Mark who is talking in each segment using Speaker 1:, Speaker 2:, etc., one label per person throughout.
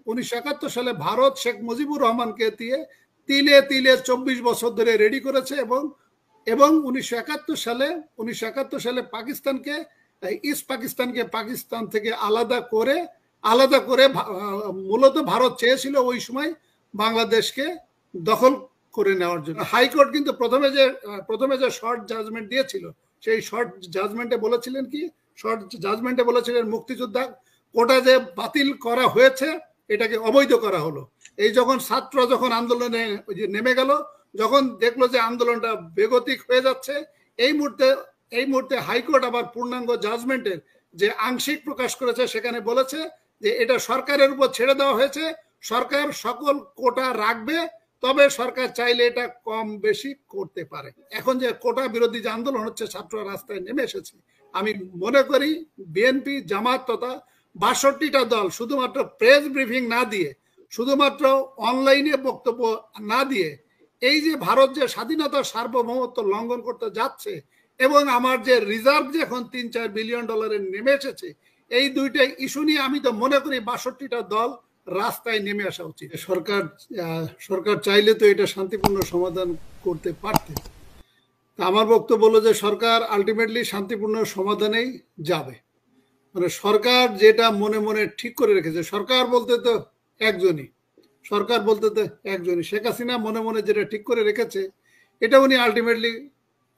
Speaker 1: 1971 সালে ভারত শেখ মুজিবুর রহমানকে দিয়ে তিলে তিলে 24 বছর ধরে রেডি করেছে এবং 1971 সালে পাকিস্তানকে ইস্ট পাকিস্তানকে পাকিস্তান থেকে আলাদা করে মূলত ভারত চেয়েছিল ওই সময় বাংলাদেশকে দখল করে নেওয়ার জন্য। হাইকোর্ট কিন্তু প্রথমে যে শর্ট জাজমেন্ট দিয়েছিল, সেই শর্ট জাজমেন্টে বলেছিলেন মুক্তিযোদ্ধা কোটা যে বাতিল করা হয়েছে এটাকে অবৈধ করা হলো। এই ছাত্ররা যখন আন্দোলনে নেমে গেল, যখন দেখলো যে আন্দোলনটা বেগতিক হয়ে যাচ্ছে, এই মুহূর্তে হাইকোর্ট আবার পূর্ণাঙ্গ জাজমেন্টের যে আংশিক প্রকাশ করেছে সেখানে বলেছে যে এটা সরকারের উপর ছেড়ে দেওয়া হয়েছে, সরকার সকল কোটা রাখবে, তবে সরকার চাইলে এটা কম বেশি করতে পারে। এখন যে কোটা বিরোধী যে আন্দোলন হচ্ছে, ছাত্ররা রাস্তায় নেমে এসেছে, আমি মনে করি বিএনপি, জামাত তথা ৬২টা দল শুধুমাত্র প্রেস ব্রিফিং না দিয়ে, শুধুমাত্র অনলাইনে বক্তব্য না দিয়ে, এই যে ভারত যে স্বাধীনতার সার্বভৌমত্ব লঙ্ঘন করতে যাচ্ছে এবং আমার যে রিজার্ভ যে এখন $৩-৪ বিলিয়ন নেমে এসেছে, এই দুইটা ইস্যু নিয়ে আমি তো মনে করি ৬২টা দল রাস্তায় নেমে আসা উচিত। সরকার চাইলে তো এটা শান্তিপূর্ণ সমাধান করতে পারতেন। আমার বক্তব্য হলো যে সরকার আলটিমেটলি শান্তিপূর্ণ সমাধানেই যাবে। মানে সরকার যেটা মনে মনে ঠিক করে রেখেছে, সরকার বলতে তো একজনই, শেখ হাসিনা মনে মনে যেটা ঠিক করে রেখেছে এটা উনি আলটিমেটলি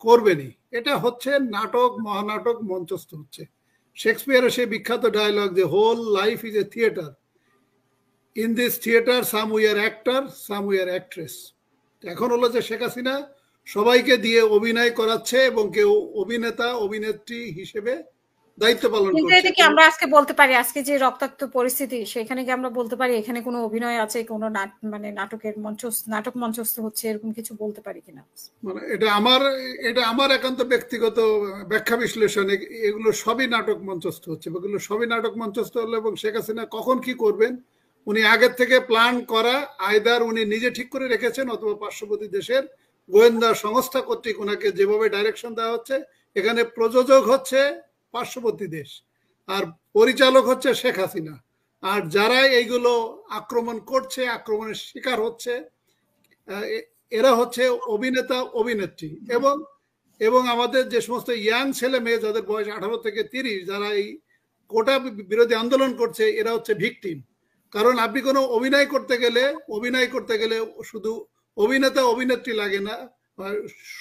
Speaker 1: করবেনই। এটা হচ্ছে নাটক, মহানাটক মঞ্চস্থ হচ্ছে। শেক্সপিয়ারের সেই বিখ্যাত ডায়লগ যে whole life is a theatre, in this theatre some we are actor, some we are actress. এখন হলো যে শেখ হাসিনা সবাইকে দিয়ে অভিনয় করাচ্ছে এবং কেউ অভিনেতা অভিনেত্রী হিসেবে দায়িত্ব পালন করছে।
Speaker 2: এটা কি আমরা আজকে বলতে পারি, আজকে যে রক্তাক্ত পরিস্থিতি সেখানে কি আমরা বলতে পারি এখানে কোনো অভিনয় আছে, কোনো নাটক মঞ্চস্থ হচ্ছে, এরকম কিছু বলতে পারি কিনা?
Speaker 1: মানে এটা আমার একান্ত ব্যক্তিগত ব্যাখ্যা বিশ্লেষণ। এগুলো সবই নাটক মঞ্চস্থ হচ্ছে, এগুলো সবই নাটক মঞ্চস্থ হলো। এবং শেখ হাসিনা কখন কি করবেন উনি আগের থেকে প্ল্যান করা, আইদার উনি নিজে ঠিক করে রেখেছেন অথবা পার্শ্ববর্তী দেশের গোয়েন্দা সংস্থা কর্তৃক ওনাকে যেভাবে ডাইরেকশন দেওয়া হচ্ছে, এখানে প্রযোজক হচ্ছে পার্শ্ববর্তী দেশ আর পরিচালক হচ্ছে শেখ হাসিনা। আর যারা এইগুলো আক্রমণ করছে, আক্রমণের শিকার হচ্ছে, এরা হচ্ছে অভিনেতা অভিনেত্রী এবং আমাদের যে সমস্ত ইয়াং ছেলে মেয়ে যাদের বয়স 18 থেকে 30, যারা এই কোটা বিরোধী আন্দোলন করছে, এরা হচ্ছে ভিকটিম। কারণ আপনি কোনো অভিনয় করতে গেলে শুধু অভিনেতা অভিনেত্রী লাগে না,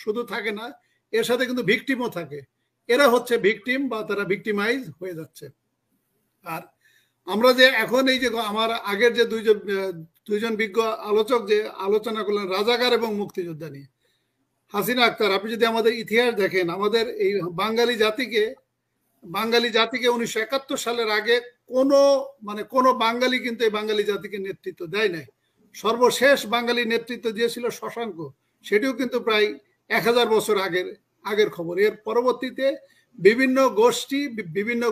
Speaker 1: শুধু থাকে না, এর সাথে কিন্তু ভিকটিমও থাকে। এরা হচ্ছে ভিকটিম বা তারা ভিকটিমাইজ হয়ে যাচ্ছে। আর আমরা যে এখন এই যে আমার আগের যে দুইজন বিজ্ঞ আলোচক যে আলোচনা করলেন রাজাকার এবং মুক্তিযোদ্ধা নিয়ে, হাসিনা আক্তার, আপনি যদি আমাদের ইতিহাস দেখেন, আমাদের এই বাঙালি জাতিকে 1971 সালের আগে কোনো বাঙালি কিন্তু এই বাঙালি জাতিকে নেতৃত্ব দেয় নাই। সর্বশেষ বাঙালি নেতৃত্ব দিয়েছিল শশাঙ্ক, সেটিও কিন্তু প্রায় 1000 বছর আগের খবর। এর পরবর্তীতে বিভিন্ন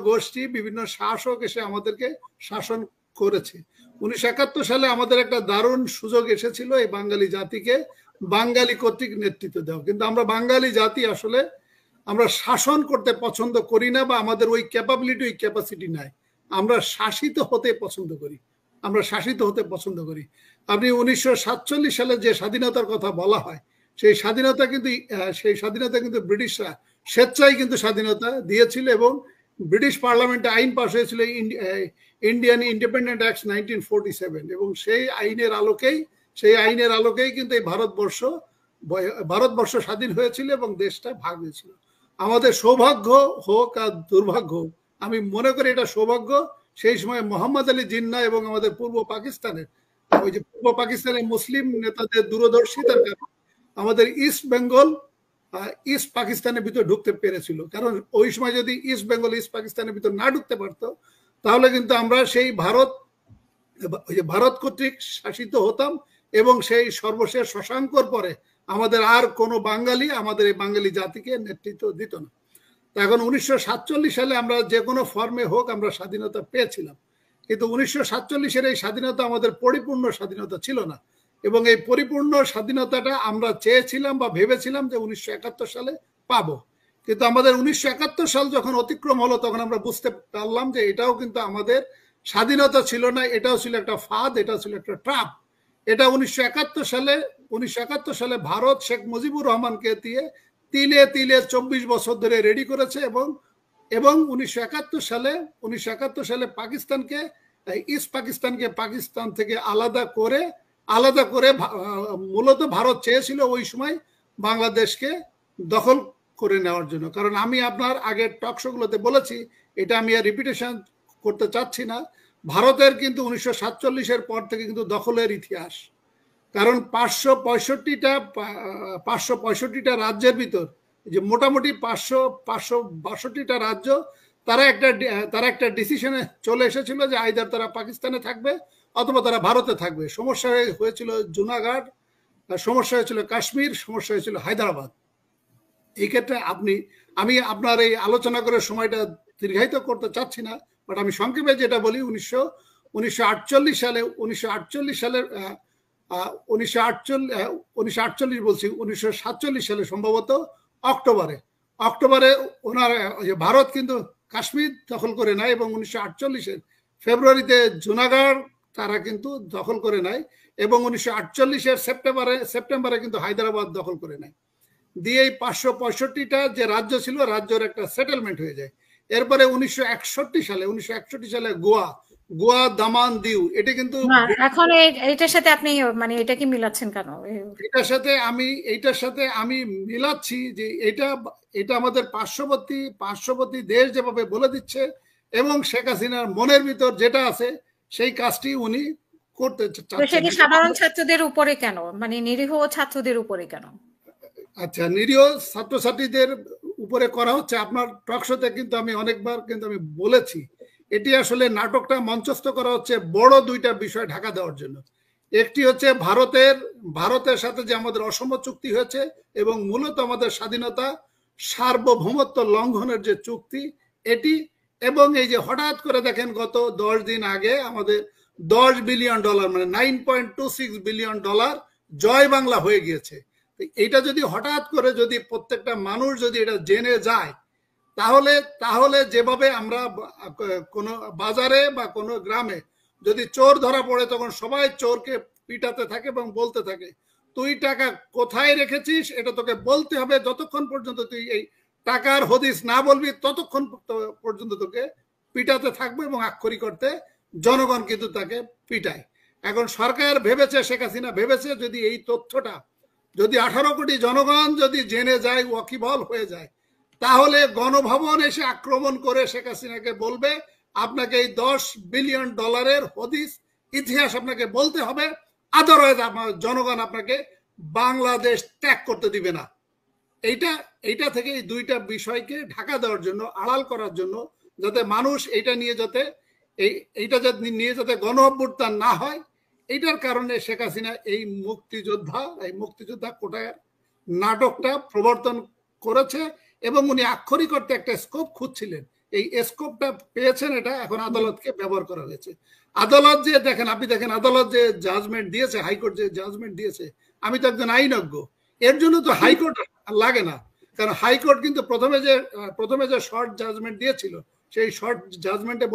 Speaker 1: গোষ্ঠী বিভিন্ন শাসক এসে আমাদেরকে শাসন করেছে। 1971 সালে আমাদের একটা দারুণ সুযোগ এসেছিল এই বাঙালি জাতিকে বাঙালি কর্তৃক নেতৃত্ব দেওয়া। কিন্তু আমরা বাঙালি জাতি আসলে আমরা শাসন করতে পছন্দ করি না, বা আমাদের ওই ক্যাপাবিলিটি ওই ক্যাপাসিটি নাই। আমরা শাসিত হতে পছন্দ করি। আপনি 1947 সালে যে স্বাধীনতার কথা বলা হয়, সেই স্বাধীনতা কিন্তু ব্রিটিশরা স্বেচ্ছায় কিন্তু স্বাধীনতা দিয়েছিল এবং ব্রিটিশ পার্লামেন্টে আইন পাশ হয়েছিল ইন্ডিয়ান ইন্ডিপেন্ডেন্ট অ্যাক্ট 1947 এবং সেই আইনের আলোকেই কিন্তু এই ভারতবর্ষ স্বাধীন হয়েছিল এবং দেশটা ভাগ হয়েছিল। আমাদের সৌভাগ্য হোক আর দুর্ভাগ্য, আমি মনে করি এটা সৌভাগ্য, সেই সময় মোহাম্মদ আলী জিন্নাহ এবং আমাদের পূর্ব পাকিস্তানের মুসলিম নেতাদের দূরদর্শিতার কারণে আমাদের ইস্ট পাকিস্তানের ভিতর ঢুকতে পেরেছিল। কারণ ওই সময় যদি ইস্ট পাকিস্তানের ভিতর না ঢুকতে পারতো, তাহলে কিন্তু আমরা সেই ভারত কর্তৃক শাসিত হতাম এবং সেই সর্বশেষ শশাঙ্কর পরে আমাদের আর কোনো বাঙালি আমাদের এই বাঙালি জাতিকে নেতৃত্ব দিত না। এখন 1947 সালে আমরা যে কোনো ফর্মে হোক আমরা স্বাধীনতা পেয়েছিলাম, কিন্তু 1947-এর এই স্বাধীনতা আমাদের পরিপূর্ণ স্বাধীনতা ছিল না এবং এই পরিপূর্ণ স্বাধীনতাটা আমরা চেয়েছিলাম বা ভেবেছিলাম যে 1971 সালে পাবো। কিন্তু আমাদের 1971 সাল যখন অতিক্রম হলো, তখন আমরা বুঝতে পারলাম যে এটাও কিন্তু আমাদের স্বাধীনতা ছিল না, এটাও ছিল একটা ফাঁদ, এটাও ছিল একটা ট্রাপ। এটা 1971 সালে ভারত শেখ মুজিবুর রহমানকে দিয়ে তিলে তিলে 24 বছর ধরে রেডি করেছে এবং এবং 1971 সালে পাকিস্তানকে, ইস্ট পাকিস্তানকে পাকিস্তান থেকে আলাদা করে মূলত ভারত চেয়েছিল ওই সময় বাংলাদেশকে দখল করে নেওয়ার জন্য। কারণ আমি আপনার আগের টক শোগুলোতে বলেছি, এটা আমি আর রিপিটেশন করতে চাচ্ছি না, ভারতের কিন্তু 1947-এর পর থেকে কিন্তু দখলের ইতিহাস। কারণ 565টা রাজ্যের ভিতর যে মোটামুটি 562টা রাজ্য, তারা একটা ডিসিশনে চলে এসেছিল যে আইদার তারা পাকিস্তানে থাকবে অথবা তারা ভারতে থাকবে। সমস্যা হয়েছিল জুনাগড়, সমস্যা হয়েছিল কাশ্মীর, সমস্যা হয়েছিল হায়দ্রাবাদ। এই ক্ষেত্রে আমি আপনার এই আলোচনা করে সময়টা দীর্ঘায়িত করতে চাচ্ছি না, বাট আমি সংক্ষেপে যেটা বলি, 1948 সালে 1947 সালে সম্ভবত অক্টোবরে ওনার ভারত কিন্তু কাশ্মীর দখল করে নেয় এবং 1948-এর ফেব্রুয়ারিতে জুনাগড় তারা কিন্তু দখল করে নেয় এবং 1948-এর সেপ্টেম্বরে কিন্তু হায়দ্রাবাদ দখল করে নেয়। দিয়ে এই 565টা যে রাজ্য ছিল, রাজ্যের একটা সেটেলমেন্ট হয়ে যায়। এরপরে 1961 সালে গোয়া, দামান, দিউ, এটা কিন্তু
Speaker 2: এখন এটার সাথে আপনি মানে এটা কি মিলাচ্ছেন কেন?
Speaker 1: এইটার সাথে আমি মিলাচ্ছি যে এটা আমাদের পার্শ্ববর্তী দেশ যেভাবে বলে দিচ্ছে এবং শেখ হাসিনার মনের ভিতর যেটা আছে সেই কাজটি উনি করতে চাচ্ছেন।
Speaker 2: সাধারণ ছাত্রদের উপরে কেন, মানে নিরীহ ছাত্রদের উপরে কেন?
Speaker 1: আচ্ছা, নিরীহ ছাত্রছাত্রীদের উপরে করা হচ্ছে। আপনার টক শোতে কিন্তু আমি অনেকবার কিন্তু আমি বলেছি, এটি আসলে নাটকটা মঞ্চস্থ করা হচ্ছে বড় দুইটা বিষয় ঢাকা দেওয়ার জন্য। একটি হচ্ছে ভারতের সাথে যে আমাদের অসম চুক্তি হয়েছে এবং মূলত আমাদের স্বাধীনতা সার্বভৌমত্ব লঙ্ঘনের যে চুক্তি এটি, এবং এই যে হঠাৎ করে দেখেন গত 10 দিন আগে আমাদের $10 বিলিয়ন মানে $9.26 বিলিয়ন জয় বাংলা হয়ে গিয়েছে। এটা যদি হঠাৎ করে যদি প্রত্যেকটা মানুষ যদি এটা জেনে যায়, তাহলে যেভাবে আমরা কোনো বাজারে বা কোনো গ্রামে যদি চোর ধরা পড়ে তখন সবাই চোরকে পিটাতে থাকে এবং বলতে থাকে তুই টাকা কোথায় রেখেছিস এটা তোকে বলতে হবে, যতক্ষণ পর্যন্ত তুই এই টাকার হদিস না বলবি ততক্ষণ পর্যন্ত তোকে পিটাতে থাকবে এবং আক্ষরিক করতে জনগণ কিন্তু তাকে পিটায়। এখন সরকার ভেবেছে, শেখ হাসিনা ভেবেছে, যদি এই তথ্যটা যদি 18 কোটি জনগণ যদি জেনে যায়, ওয়াকিবহাল হয়ে যায়, তাহলে গণভবন এসে আক্রমণ করে শেখ হাসিনাকে বলবে আপনাকে এই $10 বিলিয়ন হদিস ইতিহাস আপনাকে বলতে হবে, আদারওয়াইজ জনগণ আপনাকে বাংলাদেশ ত্যাগ করতে দিবে না। এইটা থেকে এই দুইটা বিষয়কে ঢাকা দেওয়ার জন্য, আড়াল করার জন্য, যাতে মানুষ এইটা নিয়ে যাতে গণ অভ্যুত্থান না হয়, এইটার কারণে শেখ হাসিনা এই মুক্তিযোদ্ধা কোটার নাটকটা প্রবর্তন করেছে এবং উনি আক্ষরিক অর্থে একটা স্কোপ খুঁজছিলেন। এই স্কোপটা পেয়েছেন, এটা এখন আদালতকে ব্যবহার করা হয়েছে। আদালত যে আপনি দেখেন আদালত যে জাজমেন্ট দিয়েছে, হাইকোর্ট যে জাজমেন্ট দিয়েছে, আমি তো একজন আইনজ্ঞ, এর জন্য তো হাইকোর্ট লাগে না। কারণ হাইকোর্ট কিন্তু প্রথমে যে শর্ট জাজমেন্ট দিয়েছিল, সেই শর্ট জাজমেন্টে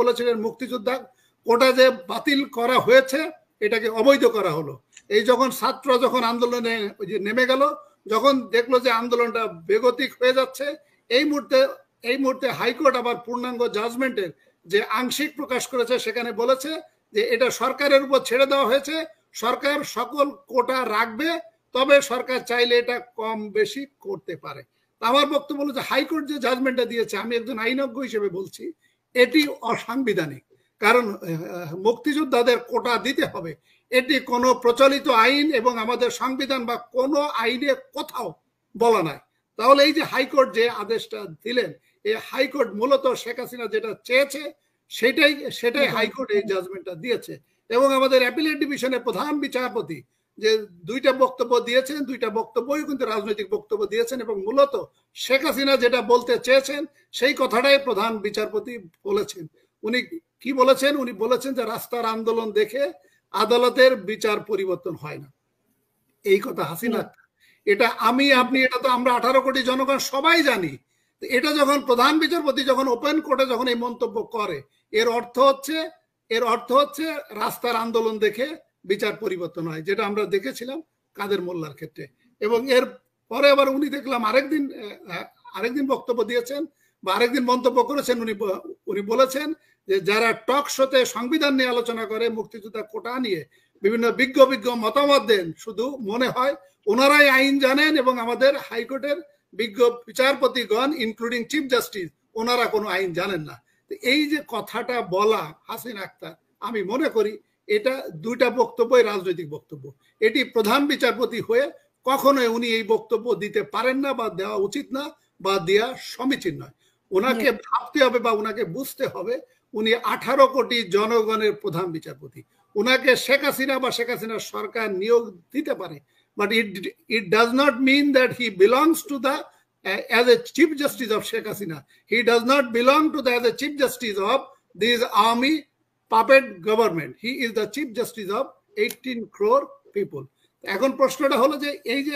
Speaker 1: বলেছিলেন মুক্তিযোদ্ধা কোটা যে বাতিল করা হয়েছে এটাকে অবৈধ করা হলো। এই ছাত্ররা যখন আন্দোলনে নেমে গেল, যখন দেখলো যে আন্দোলনটা বেগতিক হয়ে যাচ্ছে, এই মুহূর্তে হাইকোর্ট আবার পূর্ণাঙ্গ জাজমেন্টের যে আংশিক প্রকাশ করেছে, সেখানে বলেছে যে এটা সরকারের উপর ছেড়ে দেওয়া হয়েছে, সরকার সকল কোটা রাখবে, তবে সরকার চাইলে এটা কম বেশি করতে পারে। আমার বক্তব্য হলো যে হাইকোর্ট যে জাজমেন্টটা দিয়েছে, আমি একজন আইনজ্ঞ হিসেবে বলছি, এটি অসাংবিধানিক। কারণ মুক্তিযোদ্ধাদের কোটা দিতে হবে, এটি কোনো প্রচলিত আইন এবং আমাদের সংবিধান বা কোনো আইনে কোথাও বলা নাই। তাহলে এই যে হাইকোর্ট যে আদেশটা দিলেন, এই হাইকোর্ট মূলত শেখ হাসিনা যেটা চেয়েছে সেটাই হাইকোর্ট এই জাজমেন্টটা দিয়েছে। এবং আমাদের অ্যাপিলেট ডিভিশনের প্রধান বিচারপতি যে দুইটা বক্তব্য দিয়েছেন, দুইটা বক্তব্যই কিন্তু রাজনৈতিক বক্তব্য দিয়েছেন এবং মূলত শেখ হাসিনা যেটা বলতে চেয়েছেন সেই কথাটাই প্রধান বিচারপতি বলেছেন। উনি কি বলেছেন? উনি বলেছেন যে রাস্তার আন্দোলন দেখে আদালতের বিচার পরিবর্তন হয় না। এই কথা হাসিনা, এটা আপনি এটা তো আমরা 18 কোটি জনগণ সবাই জানি এটা যখন প্রধান বিচারপতি যখন ওপেন কোর্টে যখন এই মন্তব্য করে, এর অর্থ হচ্ছে রাস্তার আন্দোলন দেখে বিচার পরিবর্তন হয়, যেটা আমরা দেখেছিলাম কাদের মোল্লার ক্ষেত্রে। এবং এর পরে আবার উনি দেখলাম আরেকদিন বক্তব্য দিয়েছেন বা আরেকদিন মন্তব্য করেছেন। উনি বলেছেন যে যারা টক শোতে সংবিধান নিয়ে আলোচনা করে, মুক্তিযোদ্ধা কোটা নিয়ে বিভিন্ন বিজ্ঞ মতামত দেন, শুধু মনে হয় ওনারাই আইন জানেন এবং আমাদের হাইকোর্টের বিজ্ঞ বিচারপতিগণ ইনক্লুডিং চিফ জাস্টিস ওনারা কোনো আইন জানেন না। এই যে কথাটা বলা হাসিনা আক্তার, আমি মনে করি এটা দুইটা বক্তব্যই রাজনৈতিক বক্তব্য। এটি প্রধান বিচারপতি হয়ে কখনোই উনি এই বক্তব্য দিতে পারেন না বা দেওয়া উচিত না বা দেওয়া সমীচীন নয়। ওনাকে ভাবতে হবে বা ওনাকে বুঝতে হবে উনি 18 কোটি জনগণের প্রধান বিচারপতি। ওনাকে শেখ হাসিনা বা শেখ হাসিনার সরকার নিয়োগ দিতে পারে, but it does not mean that he belongs to the as a chief justice of Sheikh Hasina. He does not belong to the as a chief justice of this army puppet government. He is the chief justice of 18 crore people. এখন প্রশ্নটা হলো যে এই যে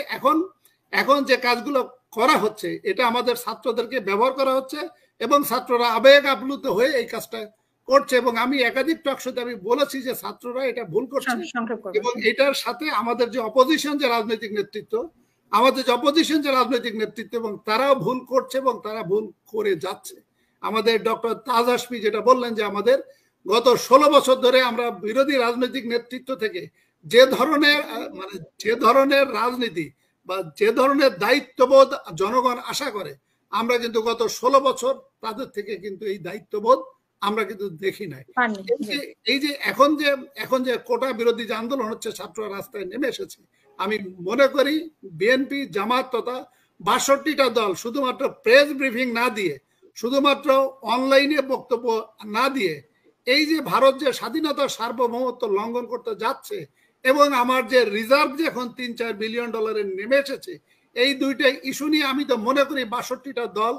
Speaker 1: এখন যে কাজগুলো করা হচ্ছে এটা আমাদের ছাত্রদেরকে ব্যবহার করা হচ্ছে এবং ছাত্ররা আবেগ আপ্লুত হয়ে এই কাজটা করছে। এবং আমি একাধিক টকশোতে আমি বলেছি যে ছাত্ররা এটা ভুল করছে এবং এটার সাথে আমাদের যে অপোজিশন যে রাজনৈতিক নেতৃত্ব এবং তারাও ভুল করছে এবং তারা ভুল করে যাচ্ছে। আমাদের ডক্টর তাজ হাশমি যেটা বললেন যে আমাদের গত 16 বছর ধরে আমরা বিরোধী রাজনৈতিক নেতৃত্ব থেকে যে ধরনের রাজনীতি বা যে ধরনের দায়িত্ববোধ জনগণ আশা করে, আমরা কিন্তু গত 16 বছর তাদের থেকে কিন্তু এই দায়িত্ববোধ আমরা কিন্তু দেখি নাই। এই যে এখন যে কোটা বিরোধী যে আন্দোলন হচ্ছে, ছাত্ররা রাস্তায় নেমে এসেছে, আমি মনে করি বিএনপি, জামাত তথা 62টা দল শুধুমাত্র প্রেস ব্রিফিং না দিয়ে, শুধুমাত্র অনলাইনে বক্তব্য না দিয়ে, এই যে ভারত যে স্বাধীনতার সার্বভৌমত্ব লঙ্ঘন করতে যাচ্ছে এবং আমার যে রিজার্ভ যে এখন $3-4 বিলিয়ন নেমে এসেছে, এই দুইটা ইস্যু নিয়ে আমি তো মনে করি 62টা দল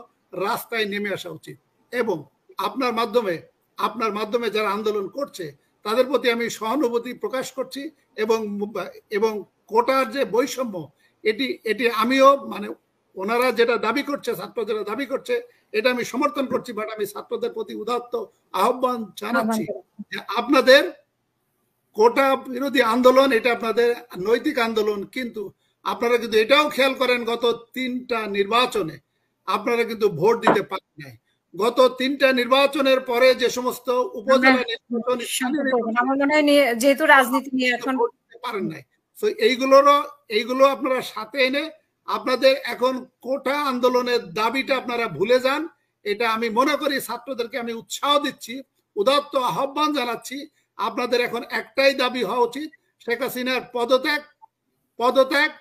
Speaker 1: রাস্তায় নেমে আসা উচিত। এবং আপনার মাধ্যমে যারা আন্দোলন করছে তাদের প্রতি আমি সহানুভূতি প্রকাশ করছি এবং কোটার যে বৈষম্য এটি আমিও মানে ওনারা যেটা দাবি করছে, ছাত্র যেটা দাবি করছে, এটা আমি সমর্থন করছি। বাট আমি ছাত্রদের প্রতি উদাত্ত আহ্বান জানাচ্ছি যে আপনাদের কোটা বিরোধী আন্দোলন এটা আপনাদের নৈতিক আন্দোলন, কিন্তু আপনারা কিন্তু এটাও খেয়াল করেন গত 3টা নির্বাচনে আপনারা কিন্তু ভোট দিতে পারেন নাই। গত 3টা নির্বাচনের পরে যে সমস্ত উপজেলা নির্বাচন
Speaker 2: যেহেতু রাজনীতি নিয়ে এখন
Speaker 1: পারেন নাই, তো এইগুলো আপনারা সাথে এনে আপনাদের এখন কোটা আন্দোলনের দাবিটা আপনারা ভুলে যান। এটা আমি মনে করি ছাত্রদেরকে আমি উৎসাহ দিচ্ছি, উদাত্ত আহ্বান জানাচ্ছি। আপনাদের এখন একটাই দাবি হওয়া উচিত, শেখ হাসিনার পদত্যাগ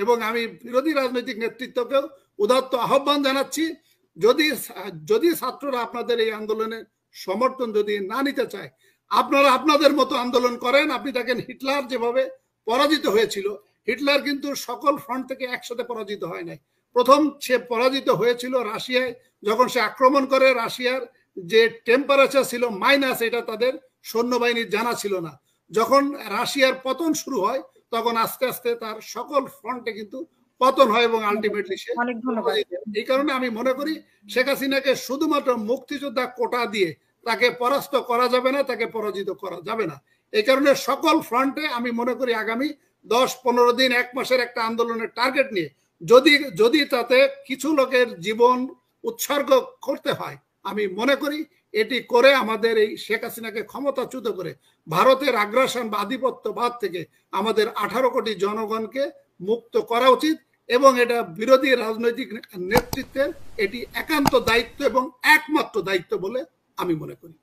Speaker 1: এবং আমি বিরোধী রাজনৈতিক নেতৃত্বকেও উদাত্ত আহ্বান জানাচ্ছি, যদি ছাত্ররা আপনাদের এই আন্দোলনের সমর্থন যদি না নিতে চায়, আপনারা আপনাদের মতো আন্দোলন করেন। আপনি দেখেন হিটলার যেভাবে পরাজিত হয়েছিল, হিটলার কিন্তু সকল ফ্রন্ট থেকে একসাথে পরাজিত হয় নাই। প্রথম সে পরাজিত হয়েছিল রাশিয়ায়, যখন সে আক্রমণ করে। রাশিয়ার যে টেম্পারেচার ছিল মাইনাস, এটা তাদের সৈন্যবাহিনীর জানা ছিল না। যখন রাশিয়ার পতন শুরু হয় তখন আস্তে আস্তে তার সকল ফ্রন্টে কিন্তু পতন হয় এবং আলটিমেটলি সে। এই কারণে আমি মনে করি শেখ হাসিনাকে শুধুমাত্র মুক্তিযোদ্ধা কোটা দিয়ে তাকে পরাস্ত করা যাবে না, তাকে পরাজিত করা যাবে না। এই কারণে সকল ফ্রন্টে আমি মনে করি আগামী 10-15 দিন, 1 মাসের একটা আন্দোলনের টার্গেট নিয়ে যদি তাতে কিছু লোকের জীবন উৎসর্গ করতে হয়, আমি মনে করি এটি করে আমাদের এই শেখ হাসিনাকে ক্ষমতাচ্যুত করে ভারতের আগ্রাসন বা আধিপত্যবাদ থেকে আমাদের 18 কোটি জনগণকে মুক্ত করা উচিত। এবং এটা বিরোধী রাজনৈতিক নেতৃত্বের এটি একান্ত দায়িত্ব এবং একমাত্র দায়িত্ব বলে আমি মনে করি।